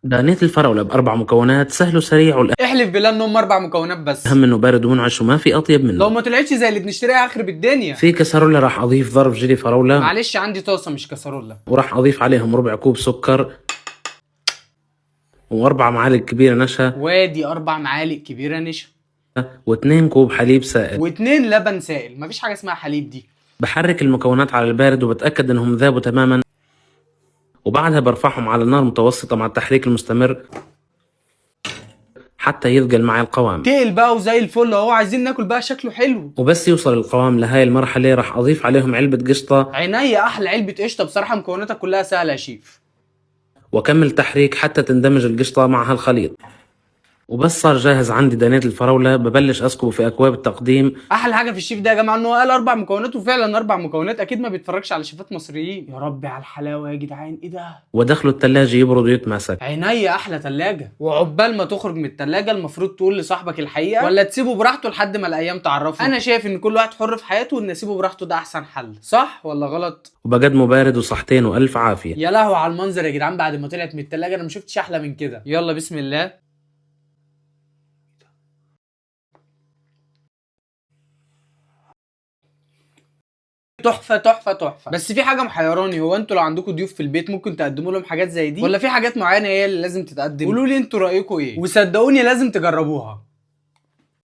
دانية الفراولة ب4 مكونات سهل وسريع، والأهم احلف بالله انهم 4 مكونات بس. إنه بارد ومنعش وما في أطيب منه. لو ما طلعتش زي اللي بنشتريها اخرب الدنيا. في كسرولة راح أضيف ضرب جيلي فراولة، معلش عندي طاسه مش كسرولة. وراح أضيف عليهم ربع كوب سكر، و4 معالق كبيرة نشا، وادي 4 معالق كبيره نشا، و2 كوب حليب سائل. و2 لبن سائل. مفيش حاجه اسمها حليب دي. بحرك المكونات على البارد وبتأكد إنهم ذابوا تماما، وبعدها برفعهم على نار متوسطة مع التحريك المستمر حتى يثقل معي القوام. تقل بقى وزي الفل اهو. عايزين ناكل بقى شكله حلو. وبس يوصل القوام لهاي المرحلة راح أضيف عليهم علبة قشطة، عينيا احلى علبه قشطه. بصراحه مكوناتها كلها سهله يا شيف. وأكمل تحريك حتى تندمج القشطة مع هالخليط. وبس صار جاهز عندي دانية الفراولة، ببلش أسكبه في أكواب التقديم. احلى حاجه في الشيف ده يا جماعه ان هو قال 4 مكونات، وفعلا 4 مكونات. اكيد ما بيتفرجش على شيفات مصريين. يا ربي على الحلاوه يا جدعان، ايه ده؟ ودخله التلاجة يبرد ويتماسك. عينيا احلى تلاجة. وعقبال ما تخرج من التلاجة المفروض تقول لصاحبك الحقيقه، ولا تسيبه براحته لحد ما الايام تعرفه. انا شايف ان كل واحد حر في حياته، وان اسيبه براحته ده احسن حل. صح ولا غلط؟ وبقدمه بارد وصحتين وألف عافية. يا لهوي على المنظر يا جدعان بعد ما طلعت من التلاجة. انا ما شفتش احلى من كده. يلا بسم الله. تحفه تحفه تحفه. بس في حاجه محيراني. هو انتوا لو عندكم ضيوف في البيت ممكن تقدموا لهم حاجات زي دي، ولا في حاجات معينه هي اللي لازم تتقدم؟ قولوا لي انتوا رايكم ايه، وصدقوني لازم تجربوها.